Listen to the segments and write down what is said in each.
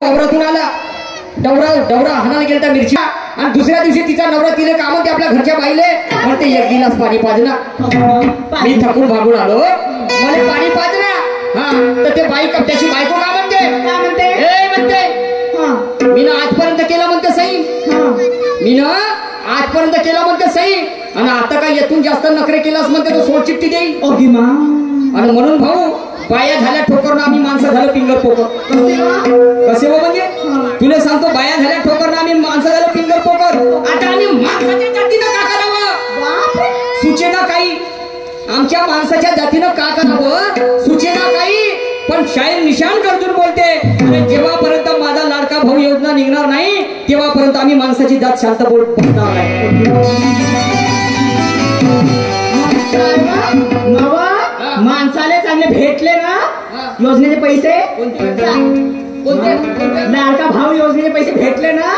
वावरातून आला, डवरा हाणाला गेलता मिरची, आणि दुसऱ्या दिवशी तिचा नवरा तिने का म्हणते आपल्या घरच्या बाईले म्हणते एक गिलास पाणी पाजना. मी थकून भागून आलो, मला पाणी पाजना. हा तर ते बाई त्याची बायको का म्हणते मी ना आजपर्यंत केलं म्हणते सही, मी ना आजपर्यंत केलं म्हणते सही, आणि आता काय येथून जास्त नखरे केलास म्हणते तो सोड चिठ्ठी देईल. आणि म्हणून भाऊ बाया झाल्या ठोकर ना आम्ही माणसं झालं पिंगर पोकर. कसे हो म्हणजे तुला सांगतो, बाया झाल्या ठोकर ना आम्ही माणसं झालं पिंगर पोकर. आता आम्ही माणसाच्या जातीनं का करावं सुचेना काही, आमच्या माणसाच्या जातीनं का करावं सुचेना काही. पण शाहीर निशान गरजून बोलते, जेव्हापर्यंत माझा लाडका भाऊ योजना निघणार नाही तेव्हापर्यंत आम्ही माणसाची जात शांत बोल बसणार नाही. माणसाले चांगले भेटले ना योजनेचे पैसे, लाडका भाऊ योजनेचे पैसे भेटले ना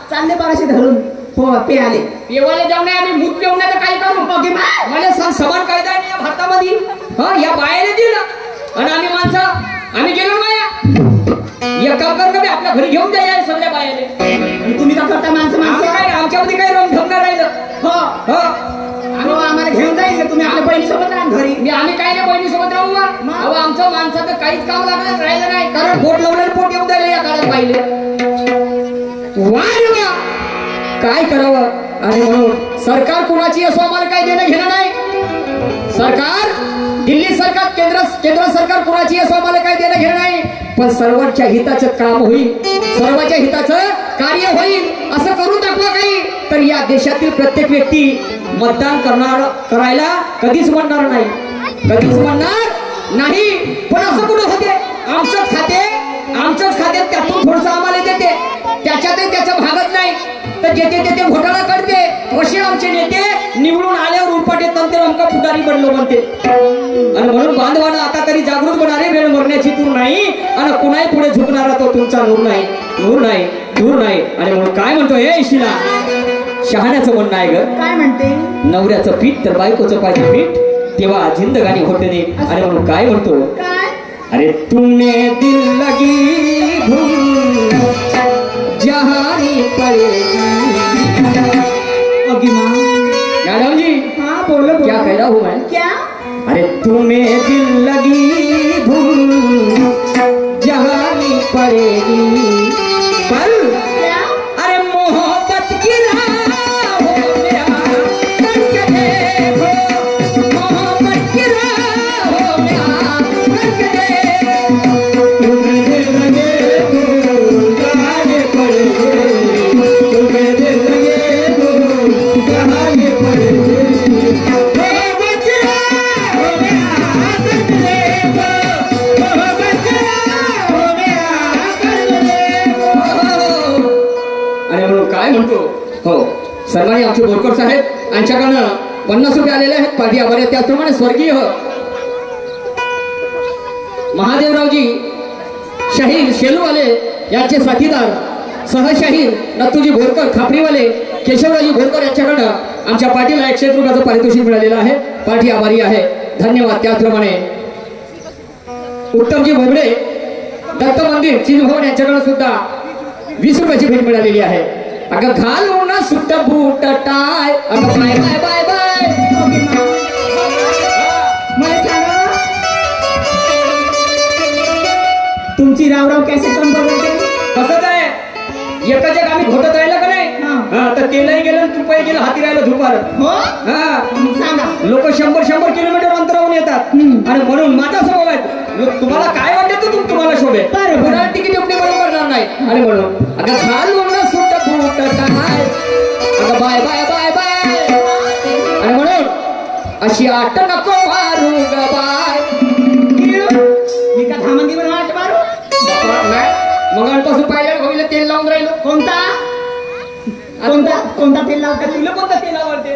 चालले बाराशे धरून हो पे आले. पेवाले जाऊन आम्ही मूत पेवून तर काही करू मला समान कायदा आहे या भारतामध्ये. या बायाने दिलं आणि आम्ही माणसं आम्ही गेलो बाया एक काम कर आपल्या घरी घेऊन जाय सगळ्या बायाने. तुम्ही का करता माणसं काय आमच्यामध्ये काही रंग ठेवणार राहिलं. हो आम्हाला घेऊन जाईल तुम्ही आपल्या बहिणीसोबत राहा घरी. आम्ही काय नाही बहिणीसोबत राहू अहो आमचं माणसाचं काहीच काम लागलं राहिलं नाही, कारण पोट लावणार पोट येऊन जायला या काळात पाहिले. वा काय करावं. आणि म्हणून सरकार कुणाची असो आम्हाला काही देणं घेणं नाही. सरकार दिल्ली सरकार केंद्र सरकार कुणाची असो आम्हाला काही देणं घेणं नाही. पण सर्वांच्या हिताचं काम होईल, सर्वांच्या हिताचं कार्य होईल असं करून दाखवा काही. तर या देशातील प्रत्येक व्यक्ती मतदान करायला कधीच म्हणणार नाही, कधीच म्हणणार नाही. पण असं कुठं होते, आमचंच खाते त्यातून थोडंसं आम्हाला देते, त्याच्यातही त्याचं भागत नाही तर जेथे तेथे घोटाळा करते. असे आमचे नेते निवडून आल्यावर उरपाटे तंत्र आमका पुढारी बनलो म्हणते. आणि म्हणून बांधवानं आता तरी जागृत बनारे वेळ मरण्याची दूर नाही, आणि कुणाही पुढे झुकणारा तो तुमचा नूर नाही. आणि म्हणून काय म्हणतो हे शिला शहाण्याचं म्हणणं आहे ग. काय म्हणते नवऱ्याचं पीठ तर बायकोचं पाहिजे पीठ तेव्हा जिंदगानी होते नाही. आणि म्हणून काय म्हणतो अरे तुमने दिल लगी धूम जहानी पड़ेगी. मैडम जी हाँ बोलो क्या कह रहा हूँ मैं. क्या अरे तुम्हें दिल लगी धूम जहानी पड़ेगी पर अरे मोहब्बत की राहों में आकर के देखो, मोहब्बत की राहों में आकर के देखो. तुम्हें दिल लगे धूम जहानी पड़ेगी, तुम्हें दिल लगे धूम जहानी पड़ेगी. काय म्हणतो हो सर्वांनी आमचे बोरकर साहेब यांच्याकडनं 50 रुपये आलेले आहेत पाठी आभार आहेत. त्याचप्रमाणे स्वर्गीय महादेवरावजी शाहीर शेलूवाले यांचे साथीदार सहशाहीर नत्तूजी बोरकर खापरीवाले केशवरावजी बोरकर यांच्याकडनं आमच्या पाठीला 101 रुपयाचं पारितोषिक मिळालेलं आहे. पाठी आभारी आहे, धन्यवाद. त्याचप्रमाणे उत्तमजी भोगडे दत्त मंदिर चिजभवन यांच्याकडे सुद्धा 20 रुपयाची भेट मिळालेली आहे. अगं घालू ना सुट्ट बूट टाय अगं बाय बाय बाय बाय. मला सांगा तुमची रावराव कॅसेट पण बघते कसं काय एका जग आम्ही घोटत राहिलं का नाही. तर तेलही गेलं रुपये गेलं हाती राहिलं धुपार. सांगा लोक 100 किलोमीटर अंतरावून येतात. आणि म्हणून माझा स्वभाव आहे तुम्हाला काय वाटतं तुम्हाला शोभे तिकीट एवढी बरोबर करणार नाही. आणि म्हणून अगं घालू ना सुट्ट बूट टाय अगं बाय बाय बाय बाय. आणि म्हणून अशी आट नको मारू ग बाय. एका धामंगीवर आट मारू मंगळपासून पाहिलं होईल तेल लावून राहिलो. कोणता तेल लावता तुला कोणतं तेल आवडते.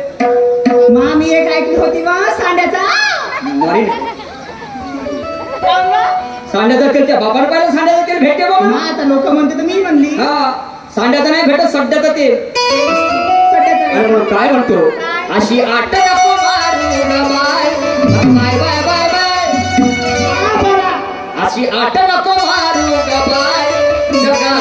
मा मी एक ऐकली होती वा सांड्याचा सांड्याचं तेल त्या बाबाने पाहिलं सांड्याचं तेल भेटते बाबा. आता लोक म्हणते तर मी म्हणली सांड्याचं नाही भेटत सड्याचं तेल. काय म्हणतो अशी आट नको मारू बाय बाय बाय बाय बाय. अशी आट नको मारू बाय जगा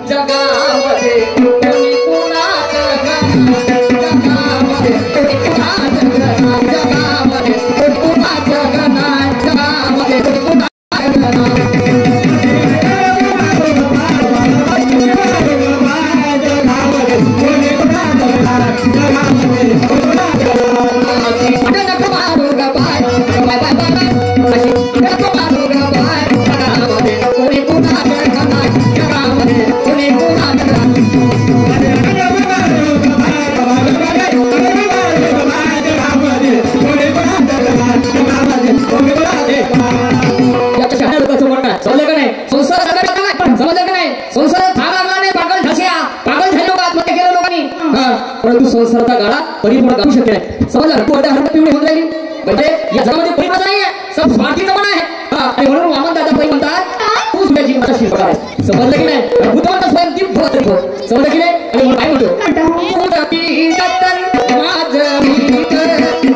जगामध्ये कोणी कुणाचं जगामध्ये कोणी कुणाचं जगामध्ये कोणी कुणाचं जगामध्ये कोणी परंतु संसाराचा गाडा परिपूर्ण गाऊ शकत नाही. समजलं तू अर्ध्या हरकत पिवळी होऊन राहिली म्हणजे या जगामध्ये परिपूर्ण नाहीये सब स्वार्थीचं पण आहे. आणि म्हणून वामन दादा पै म्हणतात तू तुझ्या जीवनाचा शिल्पकार आहे. समजलं की नाही भूतवंत स्वयं ती भवत्र भव समजलं की नाही. आणि म्हणून काय म्हणतो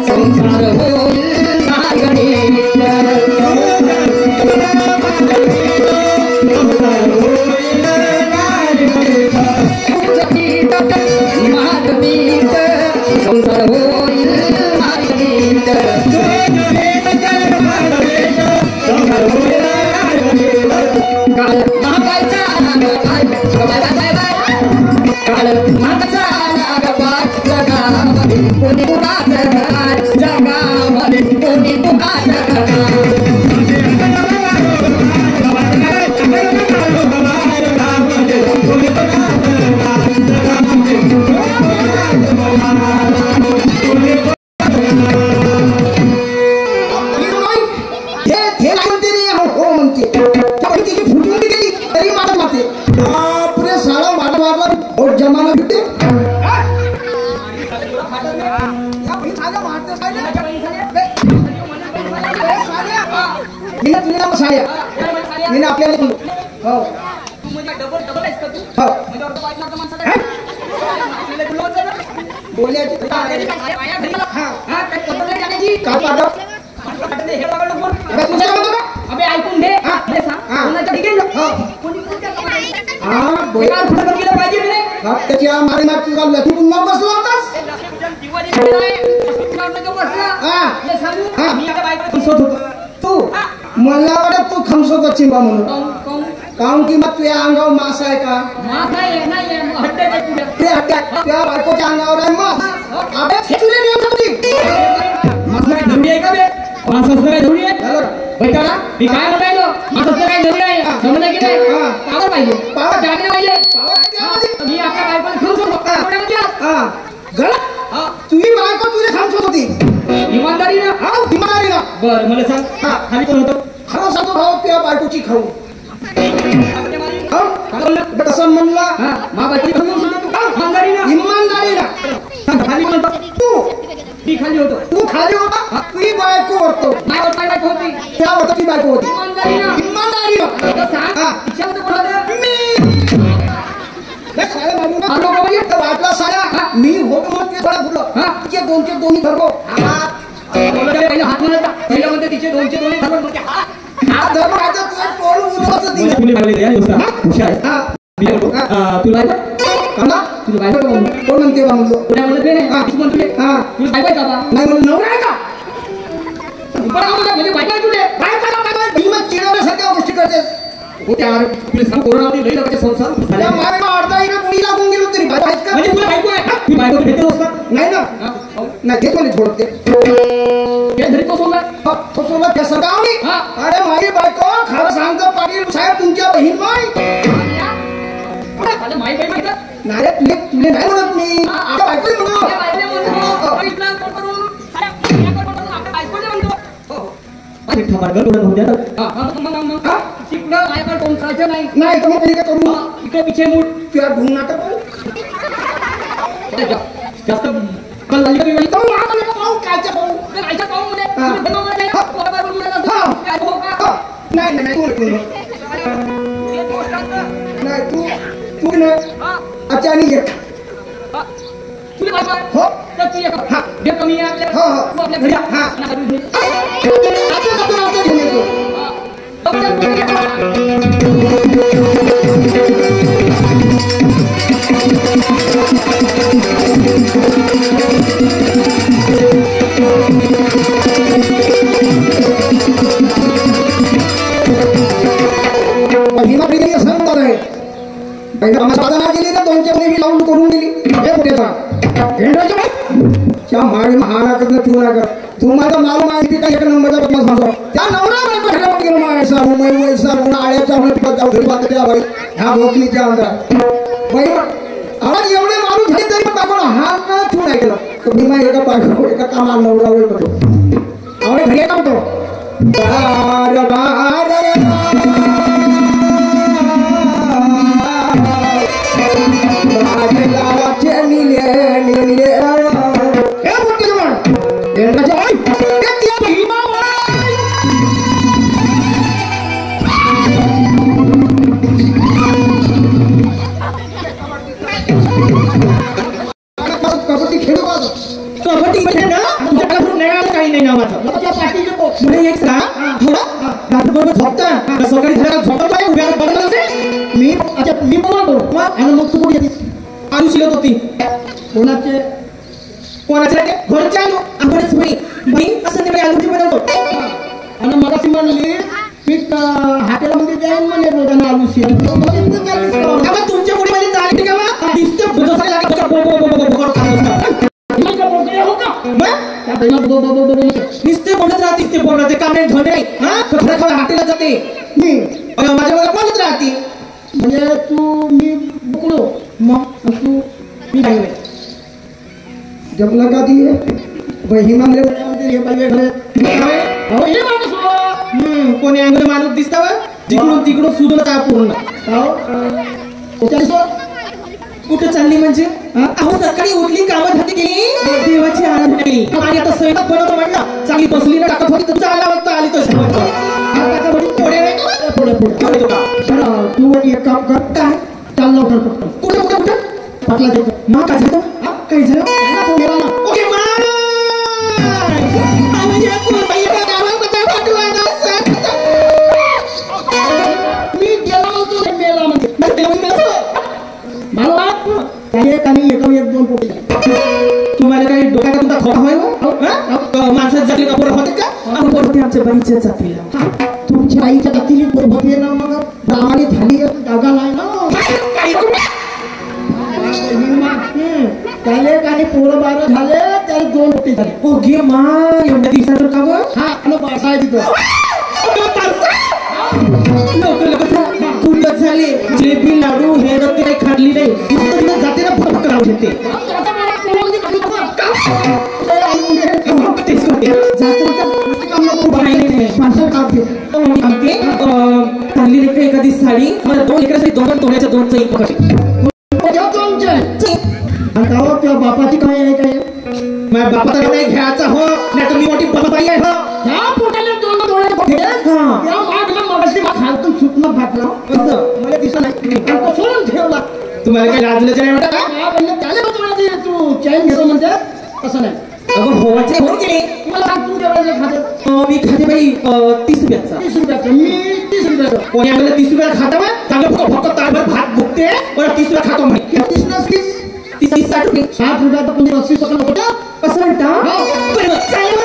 संसार होईल मार्गणी संसार होईल मार्गीत काल महाकायचा काल महाकाचा जगामध्ये कोणी कुणाचं जगामध्ये कोणी कुणाचं जमाना भेटते मी आपल्याला हो बोलण्याची अबे ऐकून घे त्याच्या मारी मार तुला लटून नाव बसला होतास तू मला वाटत तू खमसोत चिंबा म्हणून काऊन की मग तुझ्या अंगावर मास आहे का त्या बायकोच्या अंगावर आहे मग मी काय म्हणायलो माझं काय जरूर आहे समजलं की नाही पावर पाहिजे पावर जागणे पाहिजे मी आपल्या बायकोला घेऊन सोडतो तुझी बायको तुझे खामसोत होती इमानदारीनं बरं मला सांग खाली कोण होतं खरं सांगतो भाऊ त्या बायकोची खाऊ कसं म्हणला इमानदारीनं खाली कोण होतं तू मी खाली होतो तू खाली होता तुझी बायको होतो बायको होती त्या होतं ती बायको होती इमानदारीनं वाटला साऱ्या मी होतो मग ते थोडा फुटलं तिचे दोनचे दोन्ही धरलो पहिलं हात म्हणत पहिलं म्हणते तिचे दोनचे दोन्ही धरलो हात धरलो आता तुला टोळू उठवत तुला बायको कोण म्हणते बा म्हणलो पुण्या म्हणत नाही तुला बायको आहे का नाही म्हणून नवरा आहे का म्हणजे बायको आहे तुले मग चिडवण्यासारख्या गोष्टी करते कोरोना लई लोकांचे संसार अर्धा मुली लागून गेलो तरी म्हणजे तुला बायको आहे ती बायको भेटत असतात नाही ना नाही घेतो नाही थोडते त्या सगळ्यांनी अरे माझी बायको खरं सांगतो पाटील साहेब तुमच्या बहीण माई नाही तुले नाही म्हणत मी बायको नाही तर मग काय करू इकडे पिछे मूठ तुला ढूंढ नाटक जास्त कल झाली का कायच्या पाहू नाही नाही तू नाही अचानक येत हो कमी आहे आपल्या घरी घेऊन येतो महिमा गेली असं म्हणतात आहे पहिला साधना केली तर 2-4 नेहमी लावून करून दिली हे पुढे त्या माळी महाराजांना ठेवू नका तुम्हाला मालूम आहे की काय एक नंबरचा बदमाश माणूस त्या नवरा बायको घरात गेलो मायसा मुंबई वैसा आळ्याच्या होणे पिकत जाऊ घरी बात त्या बाई ह्या भोकलीच्या अंदर बाई आवाज एवढे माणूस झाले तरी पण आपण हा ना ठेवू नाही केलं तर मी माझ्या एका बायको एका कामाला नवरा वेळ करतो आवडे घरी येतो बार बार कबड्डी खेळू का कबड्डी म्हणजे ना तुमच्याकडे नाही काही नाही नावाचं त्या पार्टीचे म्हणजे एक सा रात्रभर झोपता सकाळी घरात झोपत आहे उभ्या बघत असे मी अच्छा मी बोलतो आणि मग तू कुठे येते आलू शिलत होती कोणाचे घरच्या आलू आपणच बाई असं ते आलूची बनवतो आणि मगाशी म्हणली पीठ हॉटेलमध्ये जाईन म्हणे रोजाना आलू शिलत तुमच्या पुढे मध्ये चालली का मग दिसते जसं लागत नुसते बोलत राहते ते बोलत काम नाही धोने नाही खरं खरं हाटेला जाते माझ्या मला बोलत राहते म्हणजे तू मी बोकलो मग तू मी नाही जमला का ती बही मानले हे पाहिजे कोणी अंगण माणूस दिसता जिकडून तिकडून सुधून काय पूर्ण कुठं चालली म्हणजे अहो सकाळी उठली कामं धंदे केली देवाची आराधना केली आणि आता स्वयंपाक बनवतो म्हणलं चांगली बसली ना टाकत होती तुमचा आला वाजता आली तो तू एक काम कर काय चाल लवकर कुठं कुठं कुठं पाटला जायचं मग काय झालं काही झालं ओके मी गेला होतो मेला तुम्हाला काही डोक्यात तुमचा खोटा होय माणसात जाती का बरोबर होते का बरोबर आमच्या बाईच्या जातीला तुमच्या आईच्या जातीला बरोबर होते ना मग ब्राह्मणी झाली जागा नाही ना त्याले काही पोरं बारं झाले त्याला 2 मोठे झाले हो घे मा एवढ्या दिवसावर का गं हा आणि पासा आहे तिथं लवकर झाले जिलेबी लाडू हे रत्ते काही खाल्ली नाही जाते ना फक्त राहू शकते एखादी साडी मला 2 लेकरांसाठी 2 तोड्याच्या 2 चैन पकडली त्या बापाची काय आहे काय माझ्या बापाचा नाही घ्यायचा हो नाही तर मी मोठी बाबाई आहे हो ह्या पोटाला 2 तोडे या मागला मगाशी खालतून सुटला फाटला कसं मला दिसत नाही तो सोडून ठेवला तुम्हाला काय लाजलं नाही वाटत का म्हणजे त्याला बघ तू चैन घेतो म्हणजे कसं नाही अगं होवाचे हो गेले मला तू जेवढे खाते मी खाते बाई 30 रुपयाचा 30 रुपयाचा मी 30 रुपयाचा कोणी आम्हाला 30 रुपयाला खाता बा चांगलं फक्त ताळभर भात भुकते बरं 30 रुपया खातो मी 30 ना 30 60 रुपये 60 रुपयाचा म्हणजे 80 पकडलं होतं कसं म्हणता बरं चालेल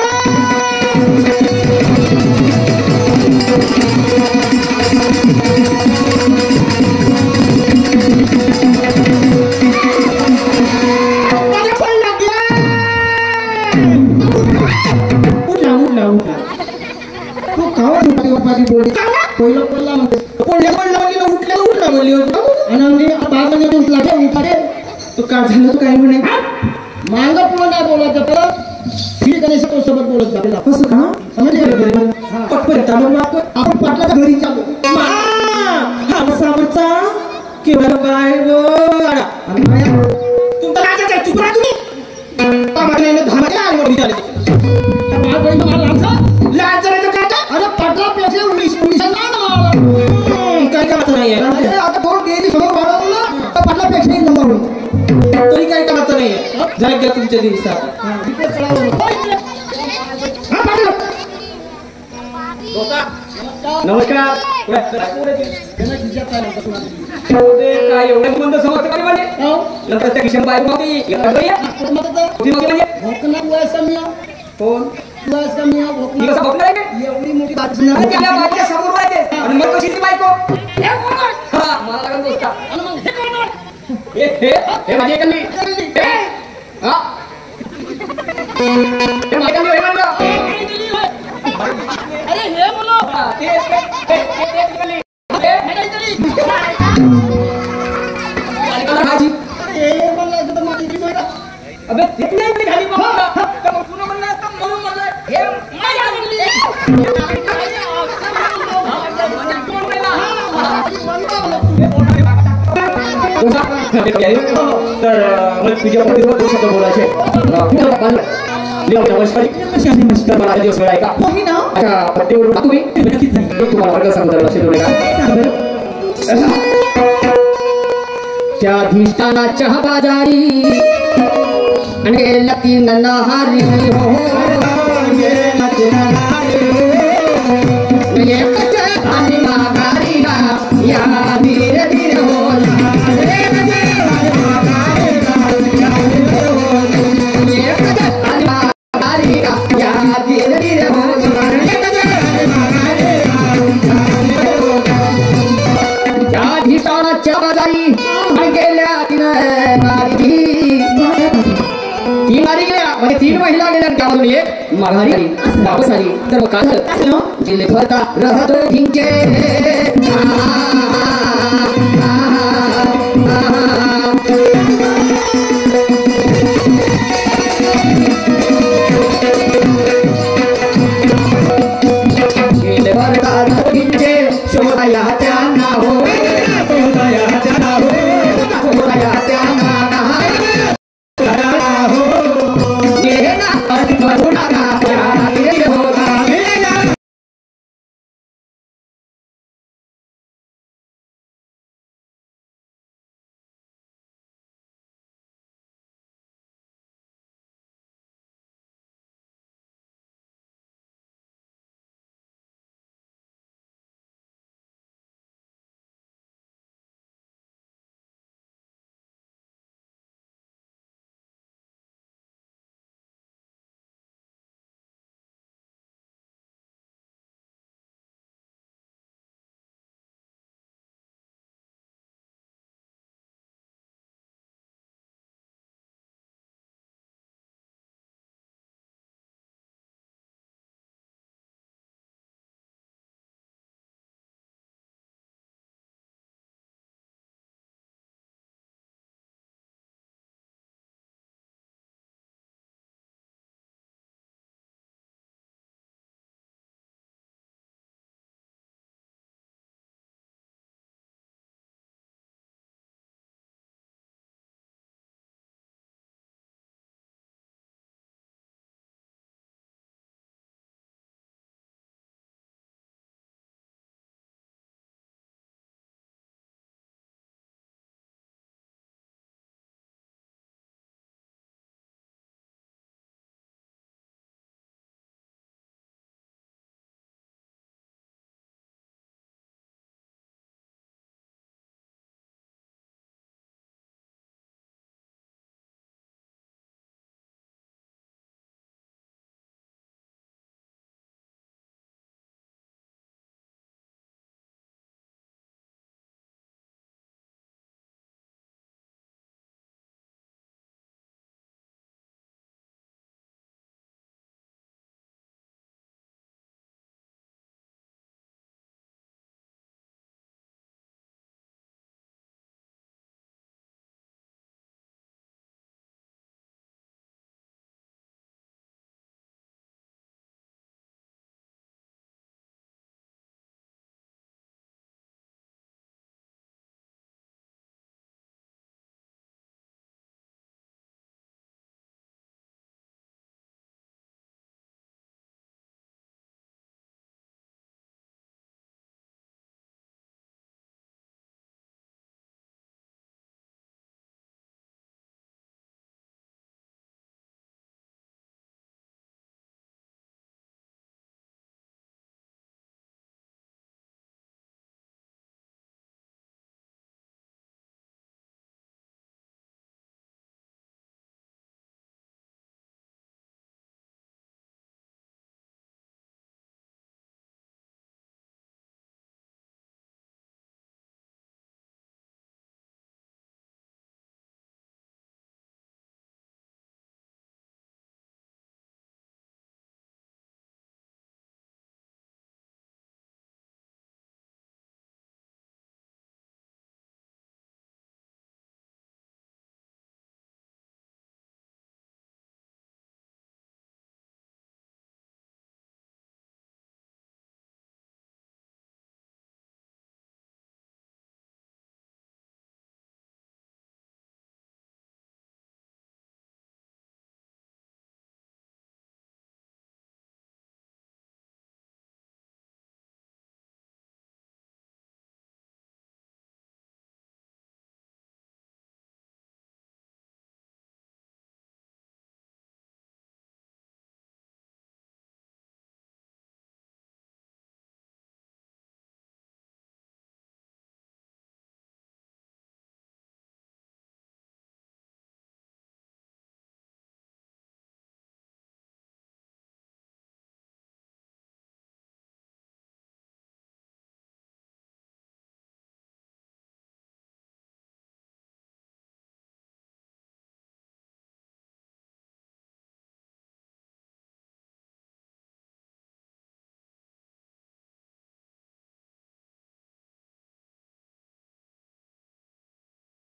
पहिलं पडला म्हणजे पडला म्हणली आणि बाग उठला रे उठा रे तो काय झालं तू काय म्हणे मांगा पुढं नाही बोलायचं तर श्री गणेश सोबत बोलत जा कसं का समजलं पटपर्यंत आपण पाटलाच्या घरी चालू हा समजचा केवळ काय तुमचा राजा चुप राहा तुम्ही कामाने धामाच्या आईवर विचारले लाज जरा का अरे पाटला पेक्षा 19 काय कामाचं नाही आहे आता थोडं डेली समोर वाढवलं तर पाटला पेक्षा नंबर होईल तरी काय कामाचं नाही आहे जरा घ्या तुमच्या दिवसात नमस्कार काय एवढे बंद समजतं का म्हणजे नंतर त्या किशन बाहेर कोण तुला असं मी ही कसं बघणार आहे का? एवढी मोठी बात आणि त्याला माझ्या समोर राहते आणि मग कशी ती बायको हा मला लागत दोस्ता हे माझी एकली हा हे माझी एकली म्हणलं अरे हे बोलो अबे किती नाही खाली पुन्हा म्हणलं असतं म्हणून म्हणलं हे तर मला तुझ्या पतीवर दोन शब्द बोलायचे नमस्कार मला दिवस वेळ आहे का अच्छा पत्तीवर तुम्ही तुम्हाला वर्ग सांगतो लक्ष देऊ नका त्या अधिष्ठानाच्या बाजारी आणि गेला तीन नहारी हो आणि माघारी ना या धीरे धीरे हो तीन महिला गेल्या त्यामधून एक माघारी आली वापस आली तर मग काय झालं जिल्हे फरता रहतो भिंचे